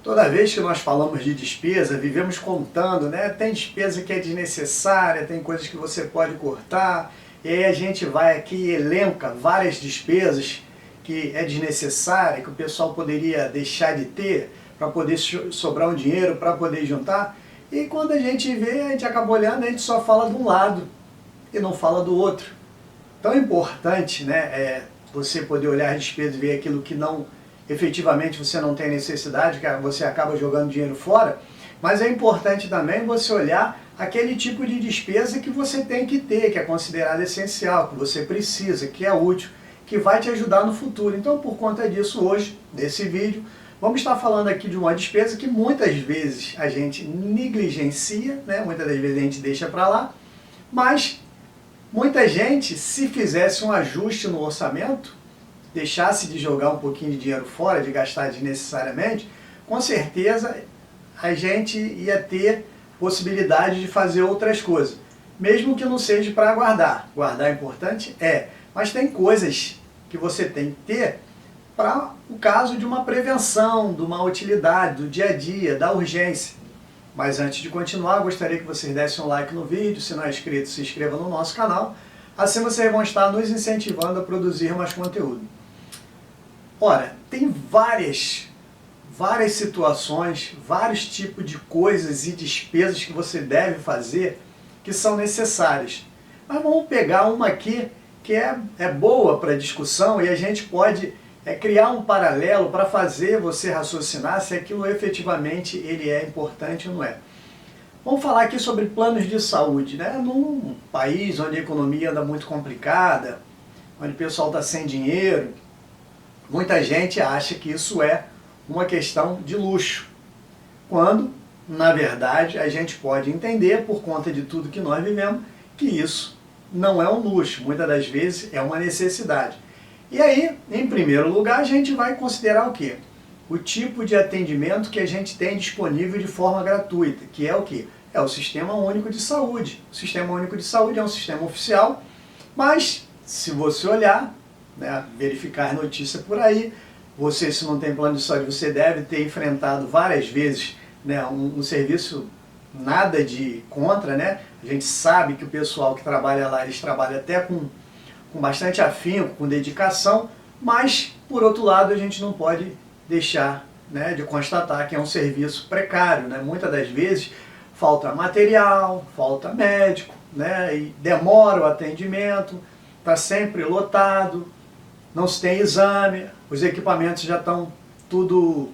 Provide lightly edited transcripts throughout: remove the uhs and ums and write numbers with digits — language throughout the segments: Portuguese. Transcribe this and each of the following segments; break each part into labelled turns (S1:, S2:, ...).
S1: Toda vez que nós falamos de despesa, vivemos contando, né? Tem despesa que é desnecessária, tem coisas que você pode cortar, e aí a gente vai aqui e elenca várias despesas que é desnecessária, que o pessoal poderia deixar de ter para poder sobrar um dinheiro, para poder juntar, e quando a gente vê, a gente acaba olhando, a gente só fala de um lado e não fala do outro. Então é importante, né, você poder olhar as despesas e ver aquilo que não efetivamente você não tem necessidade, que você acaba jogando dinheiro fora, mas é importante também você olhar aquele tipo de despesa que você tem que ter, que é considerado essencial, que você precisa, que é útil, que vai te ajudar no futuro. Então, por conta disso, hoje, nesse vídeo, vamos estar falando aqui de uma despesa que muitas vezes a gente negligencia, né? Muitas das vezes a gente deixa para lá, mas muita gente, se fizesse um ajuste no orçamento, deixasse de jogar um pouquinho de dinheiro fora, de gastar desnecessariamente, com certeza a gente ia ter possibilidade de fazer outras coisas. Mesmo que não seja para guardar. Guardar é importante? É. Mas tem coisas que você tem que ter para o caso de uma prevenção, de uma utilidade, do dia a dia, da urgência. Mas antes de continuar, gostaria que vocês dessem um like no vídeo. Se não é inscrito, se inscreva no nosso canal. Assim vocês vão estar nos incentivando a produzir mais conteúdo. Ora, tem várias situações, vários tipos de coisas e despesas que você deve fazer que são necessárias. Mas vamos pegar uma aqui que é boa para discussão e a gente pode criar um paralelo para fazer você raciocinar se aquilo efetivamente ele é importante ou não é. Vamos falar aqui sobre planos de saúde, né? Num país onde a economia anda muito complicada, onde o pessoal está sem dinheiro, muita gente acha que isso é uma questão de luxo, quando, na verdade, a gente pode entender, por conta de tudo que nós vivemos, que isso não é um luxo, muitas das vezes é uma necessidade. E aí, em primeiro lugar, a gente vai considerar o quê? O tipo de atendimento que a gente tem disponível de forma gratuita, que é o quê? É o Sistema Único de Saúde. O Sistema Único de Saúde é um sistema oficial, mas se você olhar, né, verificar notícia por aí, você, se não tem plano de saúde, você deve ter enfrentado várias vezes, né, um serviço nada de contra, né? A gente sabe que o pessoal que trabalha lá, eles trabalham até com bastante afinco, com dedicação, mas, por outro lado, a gente não pode deixar, né, de constatar que é um serviço precário, né? Muitas das vezes falta material, falta médico, né, e demora o atendimento, está sempre lotado, não se tem exame, os equipamentos já estão tudo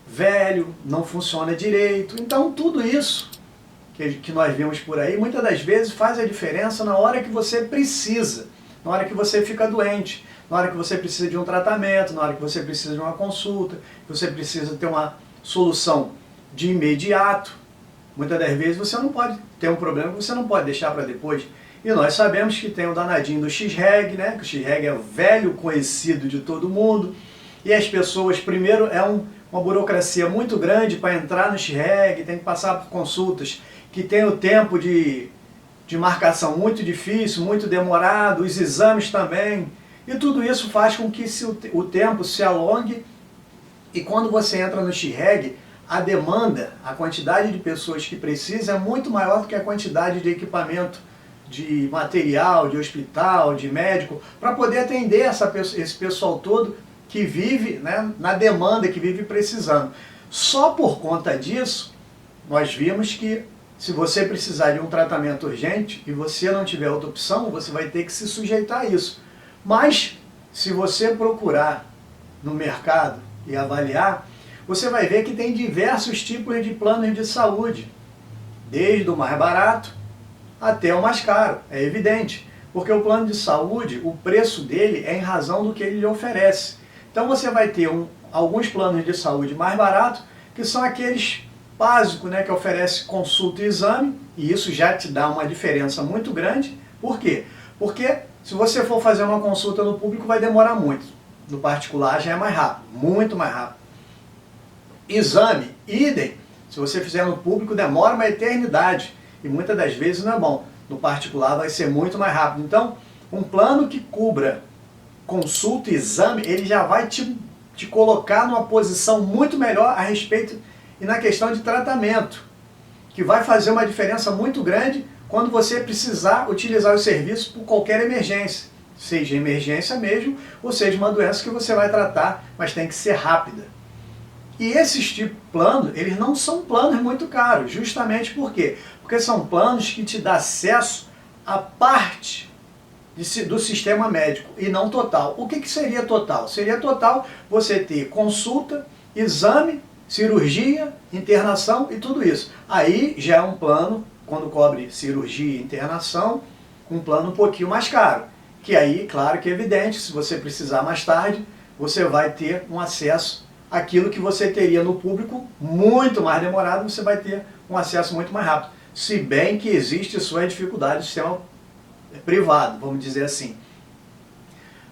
S1: velho, não funciona direito. Então tudo isso que nós vemos por aí, muitas das vezes faz a diferença na hora que você precisa, na hora que você fica doente, na hora que você precisa de um tratamento, na hora que você precisa de uma consulta, que você precisa ter uma solução de imediato. Muitas das vezes você não pode ter um problema que você não pode deixar para depois. E nós sabemos que tem o danadinho do X-Reg, né? Que o X-Reg é o velho conhecido de todo mundo. E as pessoas, primeiro, uma burocracia muito grande para entrar no X-Reg, tem que passar por consultas que tem o tempo de marcação muito difícil, muito demorado, os exames também. E tudo isso faz com que o tempo se alongue. E quando você entra no X-Reg, a demanda, a quantidade de pessoas que precisam é muito maior do que a quantidade de equipamento, de material, de hospital, de médico, para poder atender esse pessoal todo que vive, né, na demanda, que vive precisando. Só por conta disso, nós vimos que se você precisar de um tratamento urgente e você não tiver outra opção, você vai ter que se sujeitar a isso. Mas, se você procurar no mercado e avaliar, você vai ver que tem diversos tipos de planos de saúde, desde o mais barato até o mais caro, é evidente, porque o plano de saúde, o preço dele é em razão do que ele lhe oferece. Então você vai ter alguns planos de saúde mais baratos, que são aqueles básicos, né, que oferece consulta e exame, e isso já te dá uma diferença muito grande. Por quê? Porque se você for fazer uma consulta no público vai demorar muito, no particular já é mais rápido, muito mais rápido. Exame, idem, se você fizer no público demora uma eternidade, e muitas das vezes não é bom. No particular vai ser muito mais rápido. Então, um plano que cubra consulta e exame, ele já vai te te colocar numa posição muito melhor a respeito e na questão de tratamento, que vai fazer uma diferença muito grande quando você precisar utilizar o serviço por qualquer emergência, seja emergência mesmo, ou seja uma doença que você vai tratar, mas tem que ser rápida. E esses tipos de planos, eles não são planos muito caros, justamente por quê? Porque são planos que te dão acesso a parte do sistema médico e não total. O que seria total? Seria total você ter consulta, exame, cirurgia, internação e tudo isso. Aí já é um plano, quando cobre cirurgia e internação, um plano um pouquinho mais caro. Que aí, claro que é evidente, se você precisar mais tarde, você vai ter um acesso àquilo que você teria no público muito mais demorado, você vai ter um acesso muito mais rápido. Se bem que existe sua dificuldade do sistema privado, vamos dizer assim.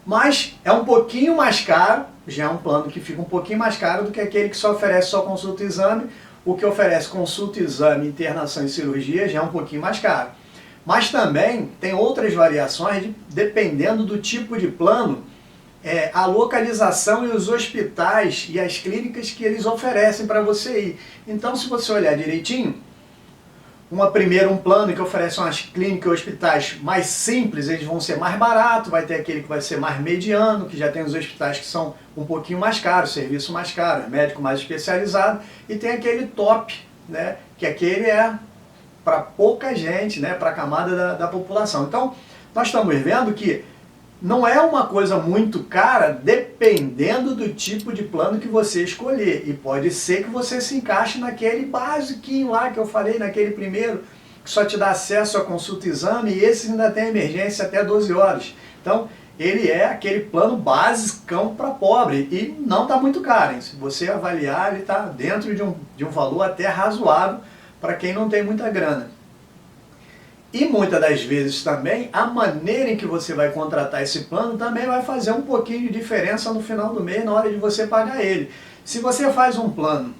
S1: Mas é um pouquinho mais caro, já é um plano que fica um pouquinho mais caro do que aquele que só oferece só consulta e exame. O que oferece consulta, exame, internação e cirurgia já é um pouquinho mais caro. Mas também tem outras variações, dependendo do tipo de plano, a localização e os hospitais e as clínicas que eles oferecem para você ir. Então, se você olhar direitinho, um plano que oferece umas clínicas e hospitais mais simples, eles vão ser mais baratos, vai ter aquele que vai ser mais mediano, que já tem os hospitais que são um pouquinho mais caros, serviço mais caro, médico mais especializado, e tem aquele top, né, que aquele é para pouca gente, né, para a camada da população. Então, nós estamos vendo que não é uma coisa muito cara, dependendo do tipo de plano que você escolher. E pode ser que você se encaixe naquele basiquinho lá que eu falei, naquele primeiro, que só te dá acesso a consulta e exame, e esse ainda tem emergência até 12 horas. Então, ele é aquele plano basicão para pobre e não está muito caro, hein? Se você avaliar, ele está dentro de um valor até razoável para quem não tem muita grana. E muitas das vezes também, a maneira em que você vai contratar esse plano também vai fazer um pouquinho de diferença no final do mês, na hora de você pagar ele. Se você faz um plano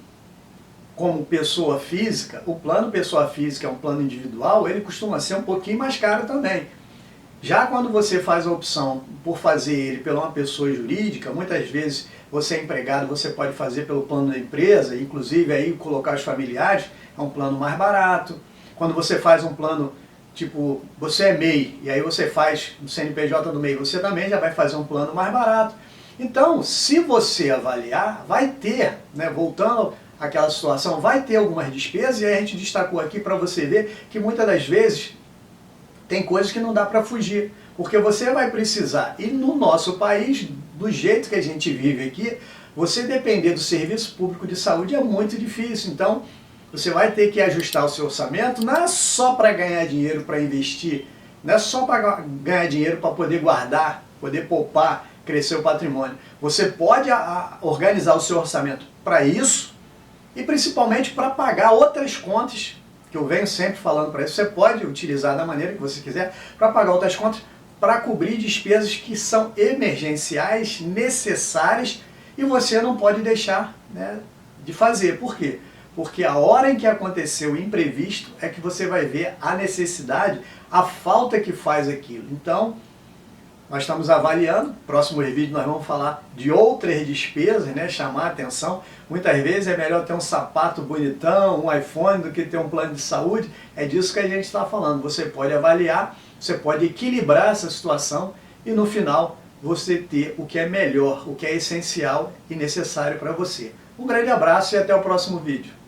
S1: como pessoa física, o plano pessoa física é um plano individual, ele costuma ser um pouquinho mais caro também. Já quando você faz a opção por fazer ele pela uma pessoa jurídica, muitas vezes você é empregado, você pode fazer pelo plano da empresa, inclusive aí colocar os familiares, é um plano mais barato. Quando você faz um plano, tipo, você é MEI, e aí você faz o CNPJ do MEI, você também já vai fazer um plano mais barato. Então, se você avaliar, vai ter, né, voltando àquela situação, vai ter algumas despesas, e a gente destacou aqui para você ver que muitas das vezes tem coisas que não dá para fugir, porque você vai precisar, e no nosso país, do jeito que a gente vive aqui, você depender do serviço público de saúde é muito difícil. Então, você vai ter que ajustar o seu orçamento, não é só para ganhar dinheiro para investir, não é só para ganhar dinheiro para poder guardar, poder poupar, crescer o patrimônio. Você pode organizar o seu orçamento para isso e principalmente para pagar outras contas, que eu venho sempre falando para isso. Você pode utilizar da maneira que você quiser para pagar outras contas, para cobrir despesas que são emergenciais, necessárias, e você não pode deixar, né, de fazer. Por quê? Porque a hora em que aconteceu o imprevisto é que você vai ver a necessidade, a falta que faz aquilo. Então, nós estamos avaliando, próximo vídeo nós vamos falar de outras despesas, né, chamar a atenção. Muitas vezes é melhor ter um sapato bonitão, um iPhone, do que ter um plano de saúde. É disso que a gente está falando. Você pode avaliar, você pode equilibrar essa situação e no final você ter o que é melhor, o que é essencial e necessário para você. Um grande abraço e até o próximo vídeo.